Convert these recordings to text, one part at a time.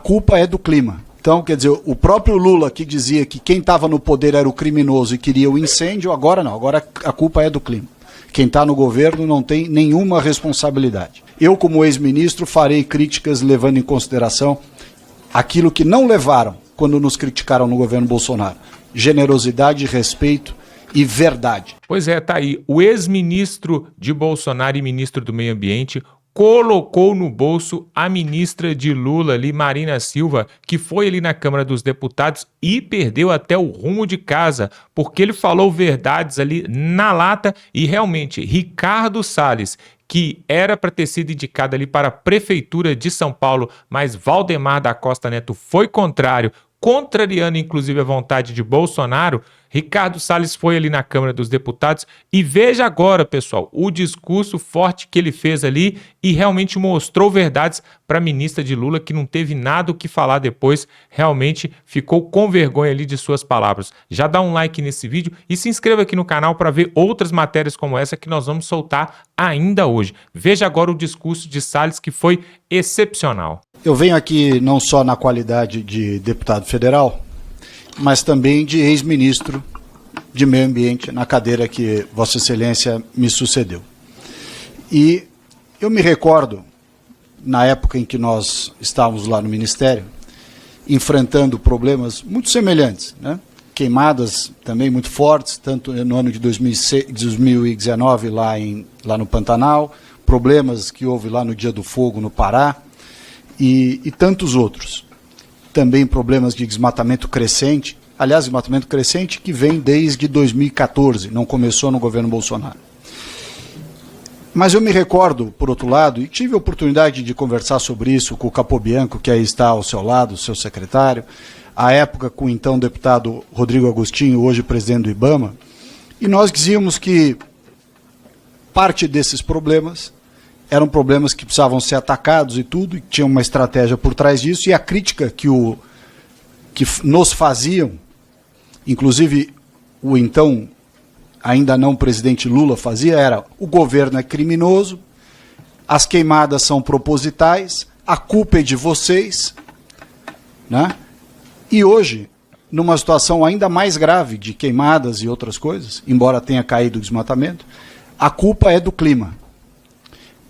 culpa é do clima. Então, quer dizer, o próprio Lula que dizia que quem estava no poder era o criminoso e queria o incêndio, agora não, agora a culpa é do clima. Quem está no governo não tem nenhuma responsabilidade. Eu, como ex-ministro, farei críticas levando em consideração aquilo que não levaram quando nos criticaram no governo Bolsonaro. Generosidade, respeito e verdade. Pois é, tá aí. O ex-ministro de Bolsonaro e ministro do Meio Ambiente colocou no bolso a ministra de Lula ali, Marina Silva, que foi ali na Câmara dos Deputados e perdeu até o rumo de casa, porque ele falou verdades ali na lata e realmente Ricardo Salles, que era para ter sido indicado ali para a Prefeitura de São Paulo, mas Valdemar da Costa Neto foi contrário, contrariando inclusive a vontade de Bolsonaro. Ricardo Salles foi ali na Câmara dos Deputados e veja agora, pessoal, o discurso forte que ele fez ali e realmente mostrou verdades para a ministra de Lula, que não teve nada o que falar depois, realmente ficou com vergonha ali de suas palavras. Já dá um like nesse vídeo e se inscreva aqui no canal para ver outras matérias como essa que nós vamos soltar ainda hoje. Veja agora o discurso de Salles, que foi excepcional. Eu venho aqui não só na qualidade de deputado federal, mas também de ex-ministro de Meio Ambiente, na cadeira que Vossa Excelência me sucedeu. E eu me recordo, na época em que nós estávamos lá no Ministério, enfrentando problemas muito semelhantes, né? Queimadas também muito fortes, tanto no ano de 2019 lá no Pantanal, problemas que houve lá no Dia do Fogo no Pará, e tantos outros. Também problemas de desmatamento crescente, aliás, desmatamento crescente que vem desde 2014, não começou no governo Bolsonaro. Mas eu me recordo, por outro lado, e tive a oportunidade de conversar sobre isso com o Capobianco, que aí está ao seu lado, o seu secretário, à época com o então deputado Rodrigo Agostinho, hoje presidente do IBAMA, e nós dizíamos que parte desses problemas eram problemas que precisavam ser atacados e tudo, e tinha uma estratégia por trás disso, e a crítica que nos faziam, inclusive o então ainda não presidente Lula fazia, era: o governo é criminoso, as queimadas são propositais, a culpa é de vocês, né? E hoje, numa situação ainda mais grave de queimadas e outras coisas, embora tenha caído o desmatamento, a culpa é do clima.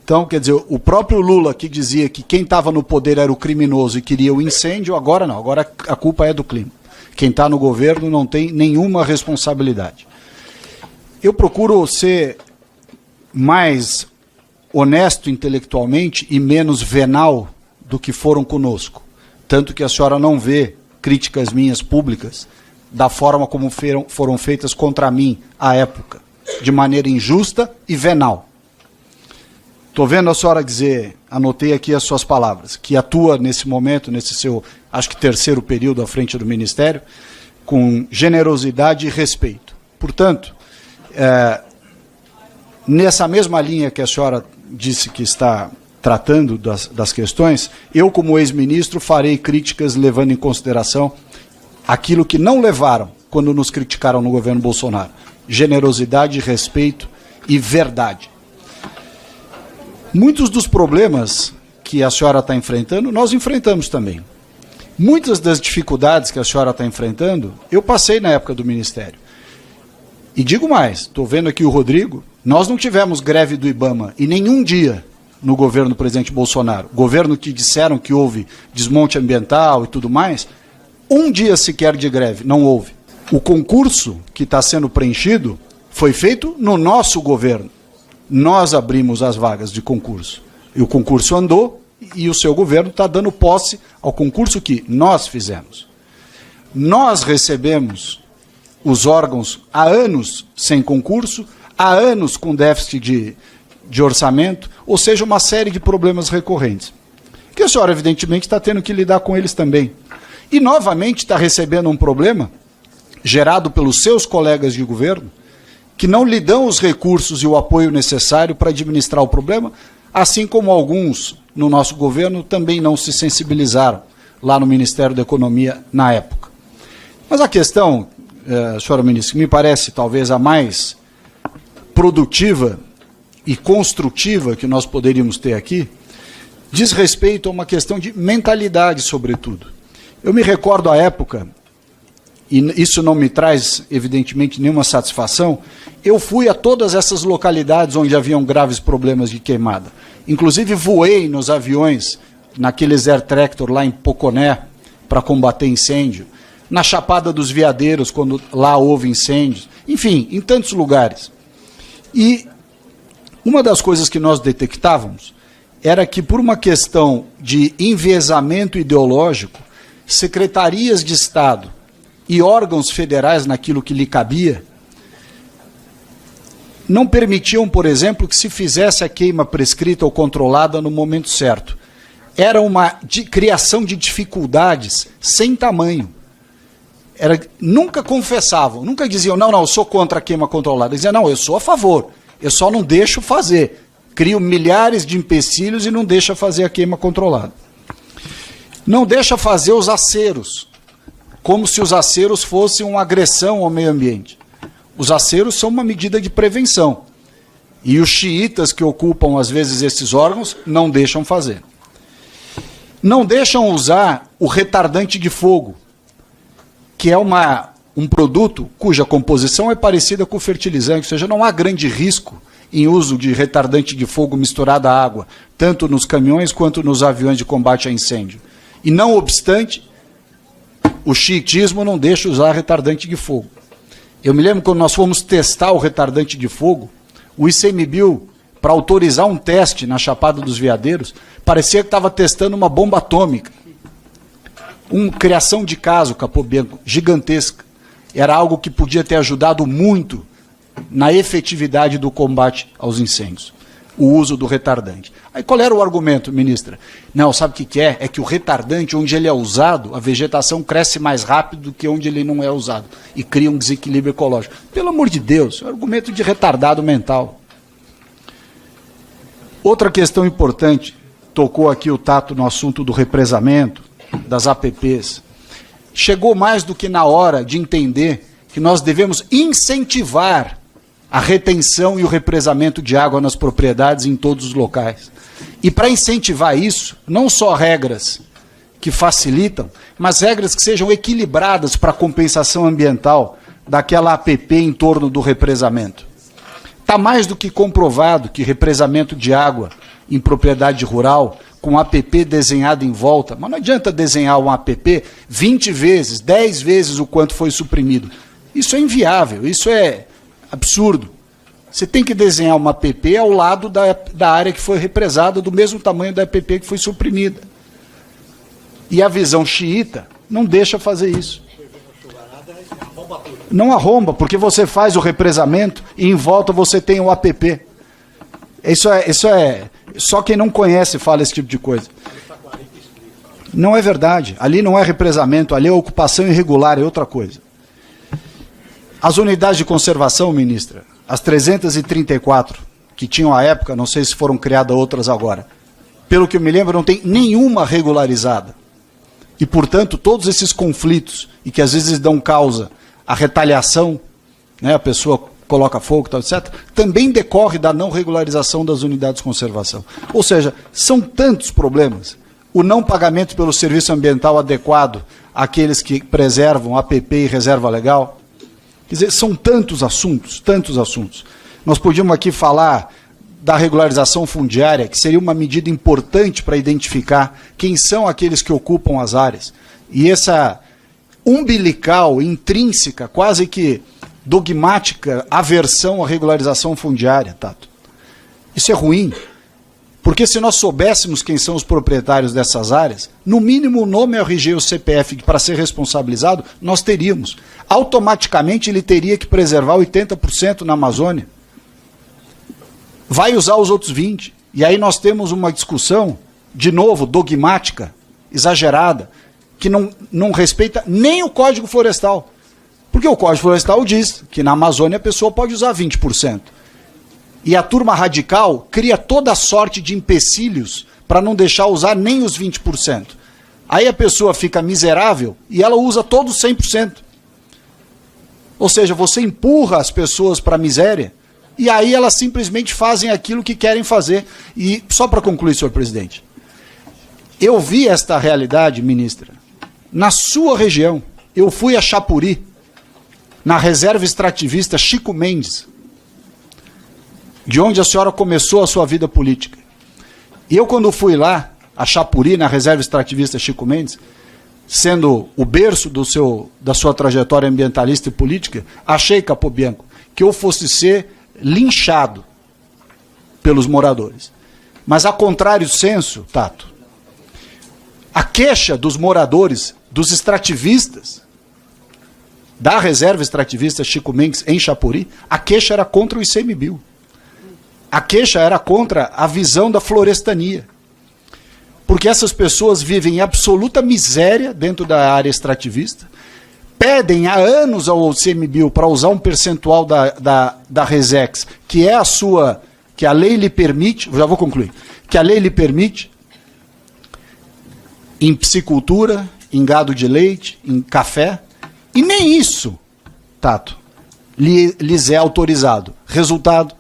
Então, quer dizer, o próprio Lula que dizia que quem estava no poder era o criminoso e queria o incêndio, agora não, agora a culpa é do clima. Quem está no governo não tem nenhuma responsabilidade. Eu procuro ser mais honesto intelectualmente e menos venal do que foram conosco. Tanto que a senhora não vê críticas minhas públicas da forma como foram feitas contra mim à época, de maneira injusta e venal. Estou vendo a senhora dizer, anotei aqui as suas palavras, que atua nesse momento, nesse seu, acho que terceiro período à frente do Ministério, com generosidade e respeito. Portanto, nessa mesma linha que a senhora disse que está tratando das questões, eu, como ex-ministro, farei críticas levando em consideração aquilo que não levaram quando nos criticaram no governo Bolsonaro. Generosidade, respeito e verdade. Muitos dos problemas que a senhora está enfrentando, nós enfrentamos também. Muitas das dificuldades que a senhora está enfrentando, eu passei na época do Ministério. E digo mais, estou vendo aqui o Rodrigo, nós não tivemos greve do IBAMA em nenhum dia no governo do presidente Bolsonaro. Governo que disseram que houve desmonte ambiental e tudo mais, um dia sequer de greve, não houve. O concurso que está sendo preenchido foi feito no nosso governo. Nós abrimos as vagas de concurso. E o concurso andou e o seu governo está dando posse ao concurso que nós fizemos. Nós recebemos os órgãos há anos sem concurso, há anos com déficit de orçamento, ou seja, uma série de problemas recorrentes. Que a senhora, evidentemente, está tendo que lidar com eles também. E, novamente, está recebendo um problema gerado pelos seus colegas de governo, que não lhe dão os recursos e o apoio necessário para administrar o problema, assim como alguns no nosso governo também não se sensibilizaram lá no Ministério da Economia na época. Mas a questão, senhora ministra, que me parece talvez a mais produtiva e construtiva que nós poderíamos ter aqui, diz respeito a uma questão de mentalidade, sobretudo. Eu me recordo à época, e isso não me traz, evidentemente, nenhuma satisfação, eu fui a todas essas localidades onde haviam graves problemas de queimada. Inclusive voei nos aviões, naqueles Air Tractor lá em Poconé, para combater incêndio, na Chapada dos Veadeiros, quando lá houve incêndios, enfim, em tantos lugares. E uma das coisas que nós detectávamos era que, por uma questão de enviesamento ideológico, secretarias de Estado e órgãos federais, naquilo que lhe cabia, não permitiam, por exemplo, que se fizesse a queima prescrita ou controlada no momento certo. Era uma criação de dificuldades sem tamanho. Nunca confessavam, nunca diziam, não, eu sou contra a queima controlada. Diziam, não, eu sou a favor, eu só não deixo fazer. Crio milhares de empecilhos e não deixa fazer a queima controlada. Não deixa fazer os aceros, como se os aceros fossem uma agressão ao meio ambiente. Os aceros são uma medida de prevenção. E os xiitas que ocupam, às vezes, esses órgãos, não deixam fazer. Não deixam usar o retardante de fogo, que é um produto cuja composição é parecida com o fertilizante, ou seja, não há grande risco em uso de retardante de fogo misturado à água, tanto nos caminhões quanto nos aviões de combate a incêndio. E não obstante, o xiitismo não deixa usar retardante de fogo. Eu me lembro quando nós fomos testar o retardante de fogo, o ICMBio, para autorizar um teste na Chapada dos Veadeiros, parecia que estava testando uma bomba atômica. Uma criação de caso, Capobianco, gigantesca. Era algo que podia ter ajudado muito na efetividade do combate aos incêndios, o uso do retardante. Aí qual era o argumento, ministra? Não, sabe o que é? É que o retardante, onde ele é usado, a vegetação cresce mais rápido do que onde ele não é usado e cria um desequilíbrio ecológico. Pelo amor de Deus, é um argumento de retardado mental. Outra questão importante, tocou aqui o Tato no assunto do represamento, das APPs. Chegou mais do que na hora de entender que nós devemos incentivar a retenção e o represamento de água nas propriedades em todos os locais. E para incentivar isso, não só regras que facilitam, mas regras que sejam equilibradas para a compensação ambiental daquela APP em torno do represamento. Está mais do que comprovado que represamento de água em propriedade rural, com APP desenhado em volta, mas não adianta desenhar um APP 20 vezes, 10 vezes o quanto foi suprimido. Isso é inviável, isso é absurdo. Você tem que desenhar uma APP ao lado da área que foi represada, do mesmo tamanho da APP que foi suprimida. E a visão xiita não deixa fazer isso. Não arromba, porque você faz o represamento e em volta você tem o APP. Isso é só quem não conhece fala esse tipo de coisa. Não é verdade. Ali não é represamento, ali é ocupação irregular, é outra coisa. As unidades de conservação, ministra, as 334 que tinham à época, não sei se foram criadas outras agora, pelo que eu me lembro, não tem nenhuma regularizada. E, portanto, todos esses conflitos, e que às vezes dão causa à retaliação, né, a pessoa coloca fogo, tal, etc., também decorre da não regularização das unidades de conservação. Ou seja, são tantos problemas. O não pagamento pelo serviço ambiental adequado àqueles que preservam APP e reserva legal. Quer dizer, são tantos assuntos, tantos assuntos. Nós podíamos aqui falar da regularização fundiária, que seria uma medida importante para identificar quem são aqueles que ocupam as áreas. E essa umbilical, intrínseca, quase que dogmática aversão à regularização fundiária, Tato. Isso é ruim, porque se nós soubéssemos quem são os proprietários dessas áreas, no mínimo o nome, o RG e o CPF para ser responsabilizado, nós teríamos. Automaticamente ele teria que preservar 80% na Amazônia. Vai usar os outros 20%. E aí nós temos uma discussão, de novo, dogmática, exagerada, que não respeita nem o Código Florestal. Porque o Código Florestal diz que na Amazônia a pessoa pode usar 20%. E a turma radical cria toda a sorte de empecilhos para não deixar usar nem os 20%. Aí a pessoa fica miserável e ela usa todos 100%. Ou seja, você empurra as pessoas para a miséria e aí elas simplesmente fazem aquilo que querem fazer. E só para concluir, senhor presidente, Eu vi esta realidade, ministra, na sua região. Eu fui a Chapuri, na reserva extrativista Chico Mendes, de onde a senhora começou a sua vida política. E eu, quando fui lá, a Chapuri, na reserva extrativista Chico Mendes, sendo o berço da sua trajetória ambientalista e política, achei, Capobianco, que eu fosse ser linchado pelos moradores. Mas, a contrário senso, Tato, a queixa dos moradores, dos extrativistas, da reserva extrativista Chico Mendes em Chapuri, a queixa era contra o ICMBio. A queixa era contra a visão da florestania. Porque essas pessoas vivem em absoluta miséria dentro da área extrativista, pedem há anos ao ICMBio para usar um percentual da Resex, que é a sua, que a lei lhe permite, já vou concluir, que a lei lhe permite, em piscicultura, em gado de leite, em café, e nem isso, Tato, lhes é autorizado. Resultado,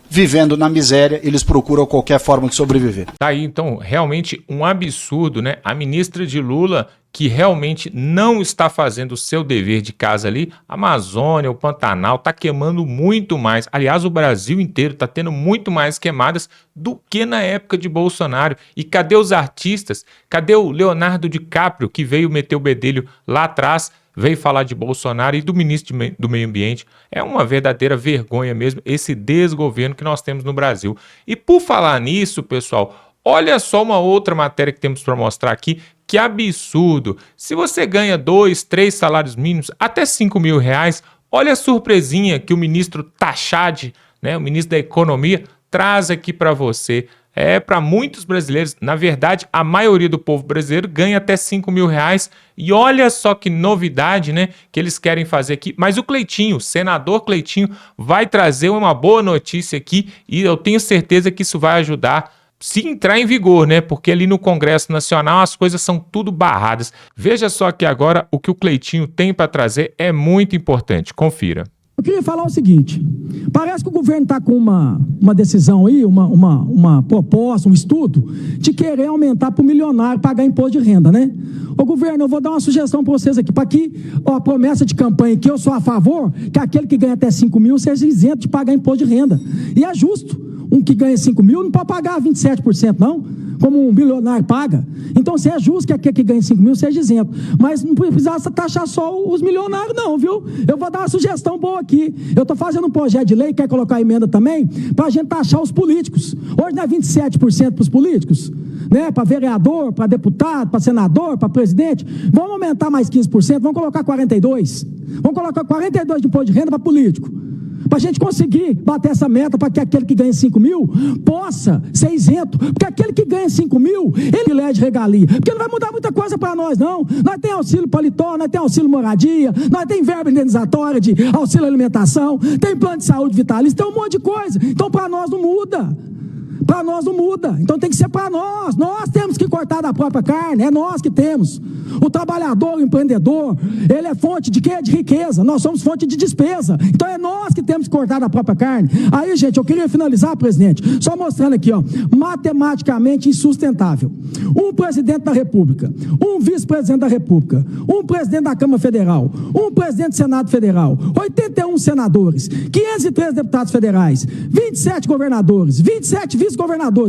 vivendo na miséria, eles procuram qualquer forma de sobreviver. Tá aí, então, realmente um absurdo, né? A ministra de Lula, que realmente não está fazendo o seu dever de casa ali, a Amazônia, o Pantanal, está queimando muito mais. Aliás, o Brasil inteiro está tendo muito mais queimadas do que na época de Bolsonaro. E cadê os artistas? Cadê o Leonardo DiCaprio, que veio meter o bedelho lá atrás, veio falar de Bolsonaro e do ministro do Meio Ambiente? É uma verdadeira vergonha mesmo esse desgoverno que nós temos no Brasil. E por falar nisso, pessoal, olha só uma outra matéria que temos para mostrar aqui. Que absurdo! Se você ganha 2, 3 salários mínimos, até 5 mil reais, olha a surpresinha que o ministro Tachad, né, o ministro da Economia, traz aqui para você. É, para muitos brasileiros, na verdade, a maioria do povo brasileiro ganha até 5 mil reais. E olha só que novidade, né, que eles querem fazer aqui. Mas o Cleitinho, o senador Cleitinho, vai trazer uma boa notícia aqui e eu tenho certeza que isso vai ajudar, se entrar em vigor, né? Porque ali no Congresso Nacional as coisas são tudo barradas. Veja só que agora o que o Cleitinho tem para trazer é muito importante. Confira. Eu queria falar o seguinte, parece que o governo está com uma decisão aí, uma proposta, um estudo, de querer aumentar para o milionário pagar imposto de renda, né? Ô governo, eu vou dar uma sugestão para vocês aqui, para que a promessa de campanha que eu sou a favor, que aquele que ganha até 5 mil seja isento de pagar imposto de renda. E é justo, um que ganha 5 mil não pode pagar 27%, não, como um bilionário paga. Então, se é justo que aquele que ganha 5 mil seja isento. Mas não precisa taxar só os milionários, não, viu? Eu vou dar uma sugestão boa aqui. Eu estou fazendo um projeto de lei, quer colocar a emenda também, para a gente taxar os políticos. Hoje não é 27% para os políticos, né? Para vereador, para deputado, para senador, para presidente. Vamos aumentar mais 15%, vamos colocar 42%. Vamos colocar 42% de imposto de renda para político. Para a gente conseguir bater essa meta, para que aquele que ganha 5 mil possa ser isento. Porque aquele que ganha 5 mil, ele lede regalia. Porque não vai mudar muita coisa para nós, não. Nós temos auxílio paletó, nós temos auxílio moradia, nós temos verba indenizatória de auxílio alimentação, tem plano de saúde vitalício, tem um monte de coisa. Então, para nós não muda. Para nós não muda, então tem que ser para nós. Nós temos que cortar da própria carne, é nós que temos. O trabalhador, o empreendedor, ele é fonte de quê? De riqueza. Nós somos fonte de despesa. Então é nós que temos que cortar da própria carne. Aí, gente, eu queria finalizar, presidente, só mostrando aqui, ó, matematicamente insustentável. Um presidente da República, um vice-presidente da República, um presidente da Câmara Federal, um presidente do Senado Federal, 81 senadores, 513 deputados federais, 27 governadores, 27 vice-governadores.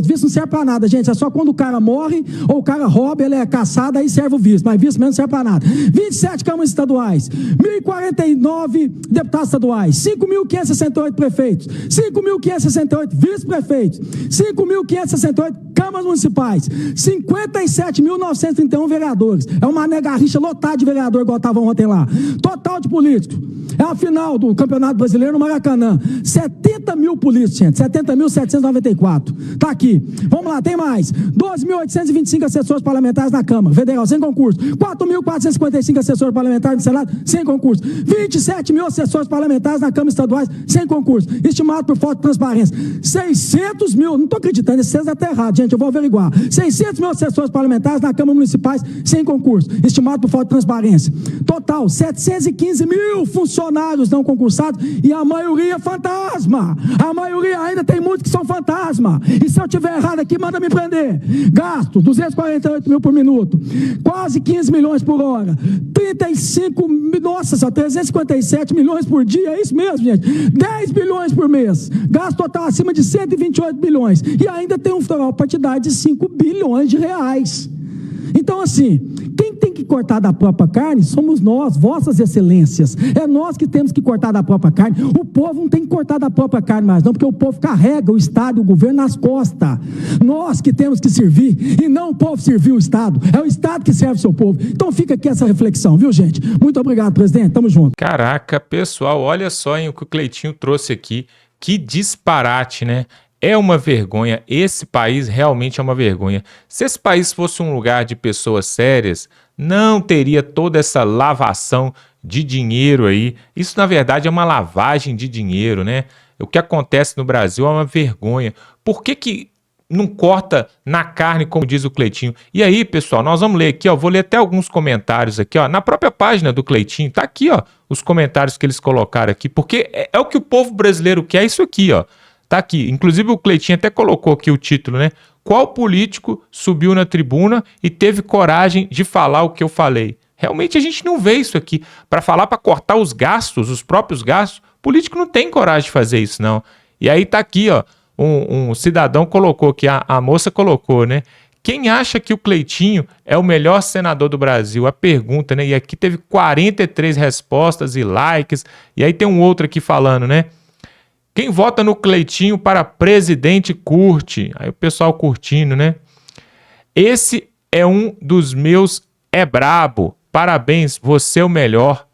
Vice não serve para nada, gente. É só quando o cara morre ou o cara rouba, ele é caçado, aí serve o vice. Mas vice mesmo não serve para nada. 27 câmaras estaduais, 1.049 deputados estaduais, 5.568 prefeitos, 5.568 vice-prefeitos, 5.568 câmaras municipais, 57.931 vereadores. É uma garrincha lotada de vereador, igual estava ontem lá. Total de políticos. É a final do Campeonato Brasileiro no Maracanã. 70 mil políticos, gente. 70.794. Tá aqui. Vamos lá, tem mais. 12.825 assessores parlamentares na Câmara Federal, sem concurso. 4.455 assessores parlamentares no Senado, sem concurso. 27 mil assessores parlamentares na Câmara Estaduais, sem concurso. Estimado por falta de transparência. 600 mil, não estou acreditando, esse está até errado, gente, eu vou averiguar. 600 mil assessores parlamentares na Câmara Municipais, sem concurso. Estimado por falta de transparência. Total, 715 mil funcionários não concursados e a maioria fantasma. A maioria ainda tem muitos que são fantasma. E se eu tiver errado aqui, manda me prender. Gasto, 248 mil por minuto. Quase 15 milhões por hora. 357 milhões por dia. É isso mesmo, gente. 10 bilhões por mês. Gasto total acima de 128 bilhões. E ainda tem um funeral partidário de 5 bilhões de reais. Então, assim, quem tem que cortar da própria carne somos nós, vossas excelências. É nós que temos que cortar da própria carne. O povo não tem que cortar da própria carne mais não, porque o povo carrega o Estado e o governo nas costas. Nós que temos que servir, e não o povo servir o Estado. É o Estado que serve o seu povo. Então fica aqui essa reflexão, viu, gente? Muito obrigado, presidente. Tamo junto. Caraca, pessoal, olha só hein, o que o Cleitinho trouxe aqui. Que disparate, né? É uma vergonha, esse país realmente é uma vergonha. Se esse país fosse um lugar de pessoas sérias, não teria toda essa lavação de dinheiro aí. Isso, na verdade, é uma lavagem de dinheiro, né? O que acontece no Brasil é uma vergonha. Por que não corta na carne, como diz o Cleitinho? E aí, pessoal, nós vamos ler aqui, ó, vou ler até alguns comentários aqui, ó, na própria página do Cleitinho, tá aqui, ó, os comentários que eles colocaram aqui, porque é o que o povo brasileiro quer, isso aqui, ó. Tá aqui, inclusive o Cleitinho até colocou aqui o título, né? Qual político subiu na tribuna e teve coragem de falar o que eu falei? Realmente a gente não vê isso aqui. Para falar, para cortar os gastos, os próprios gastos, político não tem coragem de fazer isso, não. E aí tá aqui, ó, um cidadão colocou aqui, a moça colocou, né? Quem acha que o Cleitinho é o melhor senador do Brasil? A pergunta, né? E aqui teve 43 respostas e likes. E aí tem um outro aqui falando, né? Quem vota no Cleitinho para presidente curte. Aí o pessoal curtindo, né? Esse é um dos meus, é brabo. Parabéns, você é o melhor.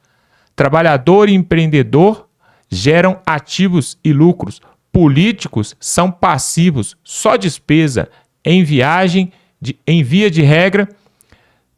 Trabalhador e empreendedor geram ativos e lucros. Políticos são passivos, só despesa. Em via de regra,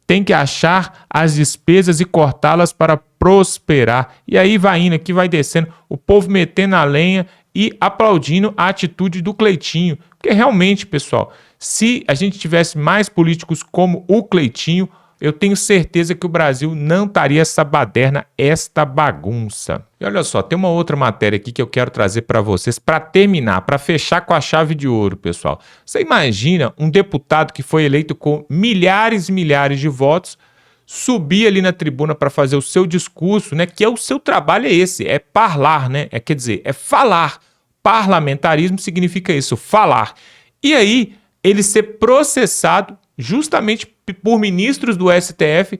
tem que achar as despesas e cortá-las para prosperar. E aí vai indo, aqui vai descendo, o povo metendo a lenha e aplaudindo a atitude do Cleitinho. Porque realmente, pessoal, se a gente tivesse mais políticos como o Cleitinho, eu tenho certeza que o Brasil não estaria essa baderna, esta bagunça. E olha só, tem uma outra matéria aqui que eu quero trazer para vocês para terminar, para fechar com a chave de ouro, pessoal. Você imagina um deputado que foi eleito com milhares e milhares de votos, subir ali na tribuna para fazer o seu discurso, né? Que é o seu trabalho, é esse, é parlar, né? Quer dizer, é falar. Parlamentarismo significa isso, falar. E aí, ele ser processado justamente por ministros do STF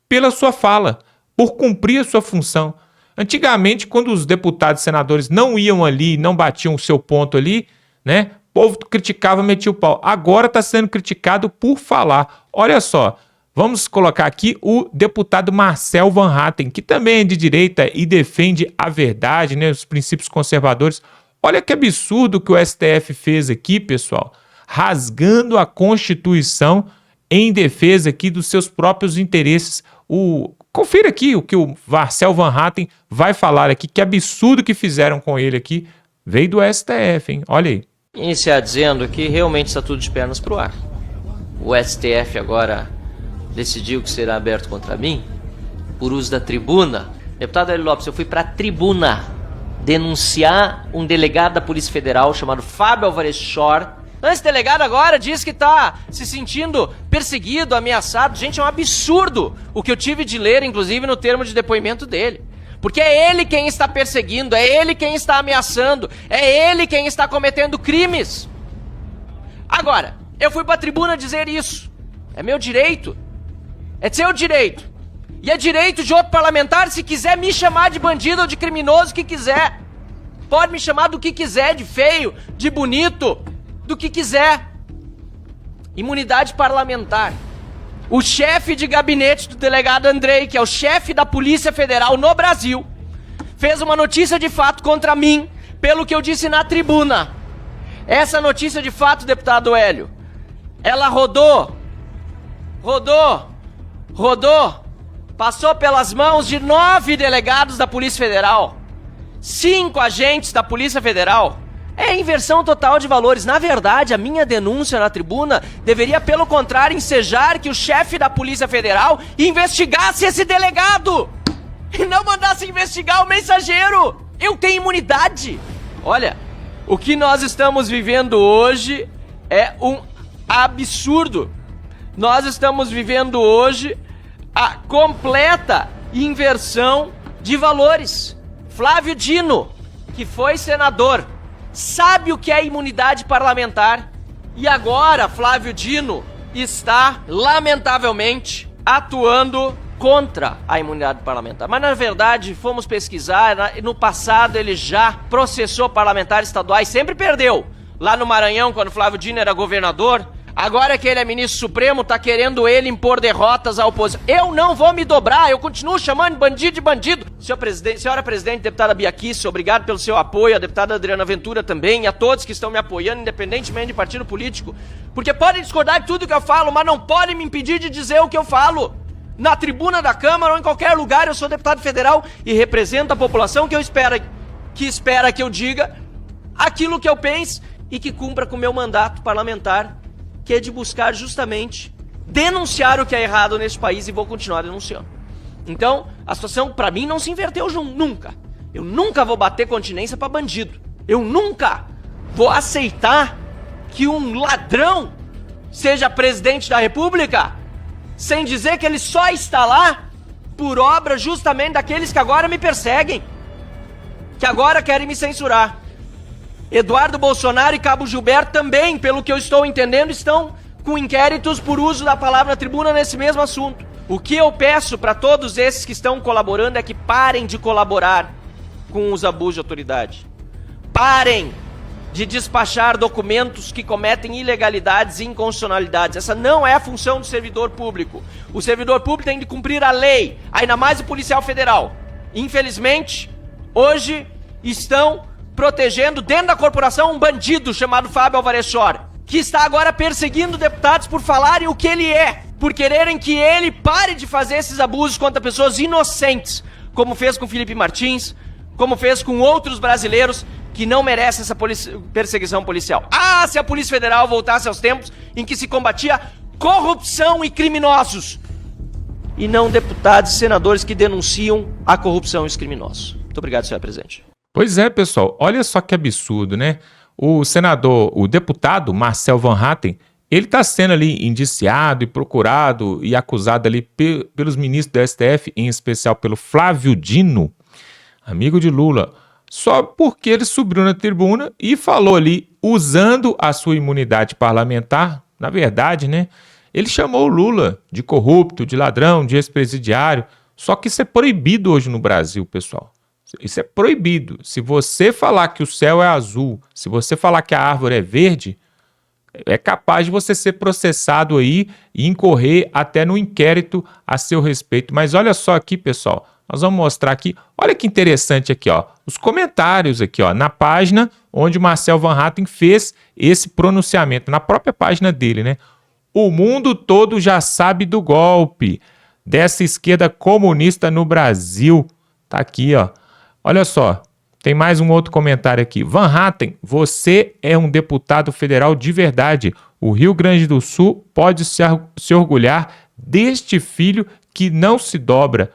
pela sua fala, por cumprir a sua função. Antigamente, quando os deputados e senadores não iam ali, não batiam o seu ponto ali, né? O povo criticava, metia o pau. Agora está sendo criticado por falar. Olha só, vamos colocar aqui o deputado Marcel Van Hatten, que também é de direita e defende a verdade, né? Os princípios conservadores. Olha que absurdo que o STF fez aqui, pessoal, rasgando a Constituição em defesa aqui dos seus próprios interesses. Confira aqui o que o Marcel Van Hatten vai falar aqui, que absurdo que fizeram com ele aqui, veio do STF, hein? Olha aí. Iniciar dizendo que realmente está tudo de pernas pro ar. O STF agora decidiu que será aberto contra mim por uso da tribuna. Deputado Hélio Lopes, eu fui para a tribuna denunciar um delegado da Polícia Federal chamado Fábio Alvarez Shore. Esse delegado agora diz que está se sentindo perseguido, ameaçado. Gente, é um absurdo o que eu tive de ler, inclusive, no termo de depoimento dele. Porque é ele quem está perseguindo, é ele quem está ameaçando, é ele quem está cometendo crimes. Agora, eu fui para a tribuna dizer isso. É meu direito. É seu direito. E é direito de outro parlamentar, se quiser me chamar de bandido ou de criminoso, o que quiser. Pode me chamar do que quiser, de feio, de bonito, do que quiser. Imunidade parlamentar. O chefe de gabinete do delegado Andrei, que é o chefe da Polícia Federal no Brasil, fez uma notícia de fato contra mim, pelo que eu disse na tribuna. Essa notícia de fato, deputado Hélio, ela rodou, passou pelas mãos de 9 delegados da Polícia Federal, 5 agentes da Polícia Federal, É inversão total de valores. Na verdade, a minha denúncia na tribuna deveria, pelo contrário, ensejar que o chefe da Polícia Federal investigasse esse delegado e não mandasse investigar o mensageiro. Eu tenho imunidade. Olha, o que nós estamos vivendo hoje é um absurdo. Nós estamos vivendo hoje a completa inversão de valores. Flávio Dino, que foi senador, sabe o que é imunidade parlamentar. E agora Flávio Dino está, lamentavelmente, atuando contra a imunidade parlamentar. Mas, na verdade, fomos pesquisar, no passado ele já processou parlamentares estaduais, sempre perdeu. Lá no Maranhão, quando Flávio Dino era governador. Agora que ele é ministro supremo, tá querendo ele impor derrotas à oposição. Eu não vou me dobrar, eu continuo chamando bandido de bandido. Senhora presidente, deputada Bia Kicis, obrigado pelo seu apoio, a deputada Adriana Ventura também, e a todos que estão me apoiando, independentemente de partido político. Porque podem discordar de tudo que eu falo, mas não podem me impedir de dizer o que eu falo. Na tribuna da Câmara ou em qualquer lugar, eu sou deputado federal e represento a população que espera que eu diga aquilo que eu penso e que cumpra com o meu mandato parlamentar, que é de buscar justamente denunciar o que é errado nesse país, e vou continuar denunciando. Então, a situação pra mim não se inverteu nunca. Eu nunca vou bater continência pra bandido. Eu nunca vou aceitar que um ladrão seja presidente da República sem dizer que ele só está lá por obra justamente daqueles que agora me perseguem, que agora querem me censurar. Eduardo Bolsonaro e Cabo Gilberto também, pelo que eu estou entendendo, estão com inquéritos por uso da palavra na tribuna nesse mesmo assunto. O que eu peço para todos esses que estão colaborando é que parem de colaborar com os abusos de autoridade. Parem de despachar documentos que cometem ilegalidades e inconstitucionalidades. Essa não é a função do servidor público. O servidor público tem de cumprir a lei, ainda mais o policial federal. Infelizmente, hoje estão protegendo dentro da corporação um bandido chamado Fábio Alvarez Shore, que está agora perseguindo deputados por falarem o que ele é, por quererem que ele pare de fazer esses abusos contra pessoas inocentes, como fez com Felipe Martins, como fez com outros brasileiros que não merecem essa perseguição policial. Ah, se a Polícia Federal voltasse aos tempos em que se combatia corrupção e criminosos, e não deputados e senadores que denunciam a corrupção e os criminosos. Muito obrigado, senhor presidente. Pois é, pessoal, olha só que absurdo, né? O deputado Marcel Van Hatten, ele está sendo ali indiciado e procurado e acusado ali pelos ministros do STF, em especial pelo Flávio Dino, amigo de Lula, só porque ele subiu na tribuna e falou ali, usando a sua imunidade parlamentar, na verdade, né? Ele chamou o Lula de corrupto, de ladrão, de ex-presidiário, só que isso é proibido hoje no Brasil, pessoal. Isso é proibido. Se você falar que o céu é azul, se você falar que a árvore é verde, é capaz de você ser processado aí e incorrer até no inquérito a seu respeito. Mas olha só aqui, pessoal, nós vamos mostrar aqui, olha que interessante aqui, ó, os comentários aqui, ó, na página onde o Marcel Van Hatten fez esse pronunciamento, na própria página dele, né? O mundo todo já sabe do golpe dessa esquerda comunista no Brasil. Tá aqui, ó. Olha só, tem mais um outro comentário aqui. Van Hatten, você é um deputado federal de verdade. O Rio Grande do Sul pode se orgulhar deste filho que não se dobra.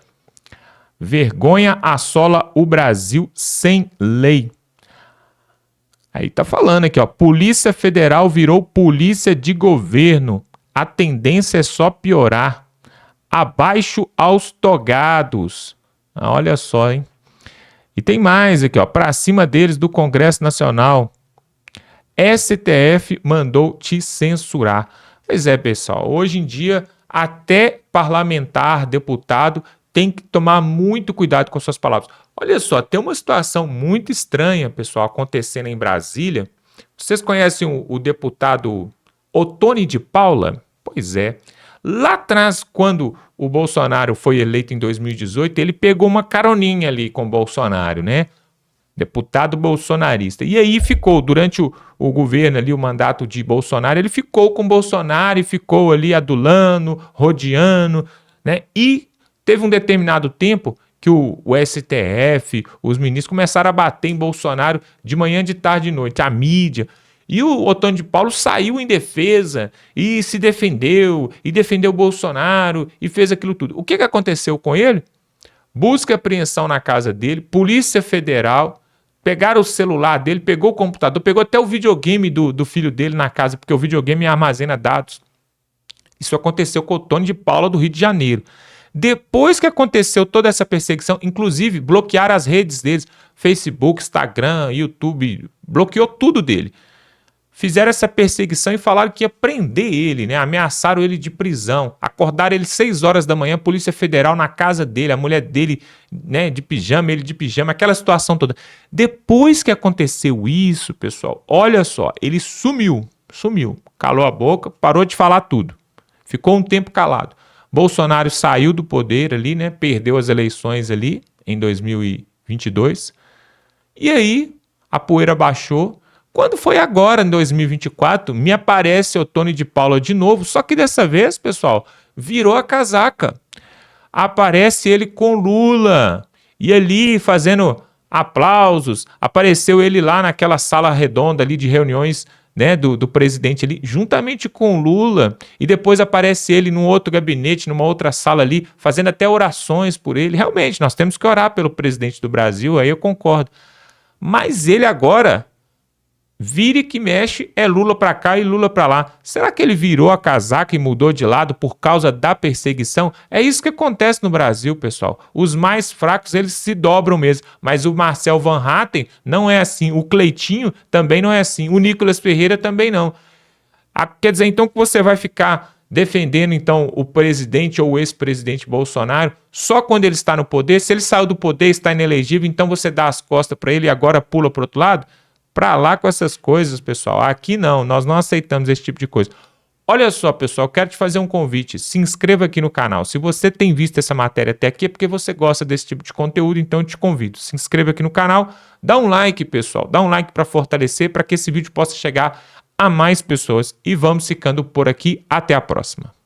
Vergonha assola o Brasil sem lei. Aí tá falando aqui, ó. Polícia Federal virou polícia de governo. A tendência é só piorar. Abaixo aos togados. Ah, olha só, hein? E tem mais aqui, ó, para cima deles do Congresso Nacional. STF mandou te censurar. Pois é, pessoal, hoje em dia até parlamentar, deputado, tem que tomar muito cuidado com suas palavras. Olha só, tem uma situação muito estranha, pessoal, acontecendo em Brasília. Vocês conhecem o deputado Ottoni de Paula? Pois é. Lá atrás, quando o Bolsonaro foi eleito em 2018, ele pegou uma caroninha ali com o Bolsonaro, né? Deputado bolsonarista. E aí ficou, durante o governo ali, o mandato de Bolsonaro, ele ficou com o Bolsonaro e ficou ali adulando, rodeando, né? E teve um determinado tempo que o STF, os ministros começaram a bater em Bolsonaro de manhã, de tarde e de noite, a mídia. E o Otônio de Paulo saiu em defesa e se defendeu, e defendeu o Bolsonaro e fez aquilo tudo. O que aconteceu com ele? Busca e apreensão na casa dele, Polícia Federal, pegaram o celular dele, pegou o computador, pegou até o videogame do filho dele na casa, porque o videogame armazena dados. Isso aconteceu com o Otônio de Paula do Rio de Janeiro. Depois que aconteceu toda essa perseguição, inclusive bloquearam as redes deles, Facebook, Instagram, YouTube, bloqueou tudo dele. Fizeram essa perseguição e falaram que ia prender ele, né? Ameaçaram ele de prisão, acordaram ele 6 horas da manhã, Polícia Federal na casa dele, a mulher dele, né, de pijama, ele de pijama, aquela situação toda. Depois que aconteceu isso, pessoal, olha só, ele sumiu, calou a boca, parou de falar tudo, ficou um tempo calado. Bolsonaro saiu do poder ali, né? Perdeu as eleições ali em 2022. E aí a poeira baixou. Quando foi agora, em 2024, me aparece Otônio de Paula de novo, só que dessa vez, pessoal, virou a casaca. Aparece ele com Lula e ali fazendo aplausos. Apareceu ele lá naquela sala redonda ali de reuniões, né, do presidente ali, juntamente com Lula, e depois aparece ele num outro gabinete, numa outra sala ali, fazendo até orações por ele. Realmente, nós temos que orar pelo presidente do Brasil, aí eu concordo. Mas ele agora, vira e que mexe, é Lula pra cá e Lula pra lá. Será que ele virou a casaca e mudou de lado por causa da perseguição? É isso que acontece no Brasil, pessoal. Os mais fracos, eles se dobram mesmo. Mas o Marcel Van Hatten não é assim. O Cleitinho também não é assim. O Nicolas Ferreira também não. Quer dizer, então, que você vai ficar defendendo, então, o presidente ou o ex-presidente Bolsonaro só quando ele está no poder? Se ele saiu do poder e está inelegível, então você dá as costas para ele e agora pula pro outro lado? Pra lá com essas coisas, pessoal. Aqui não, nós não aceitamos esse tipo de coisa. Olha só, pessoal, quero te fazer um convite. Se inscreva aqui no canal. Se você tem visto essa matéria até aqui, é porque você gosta desse tipo de conteúdo, então eu te convido. Se inscreva aqui no canal, dá um like, pessoal. Dá um like para fortalecer, para que esse vídeo possa chegar a mais pessoas. E vamos ficando por aqui. Até a próxima.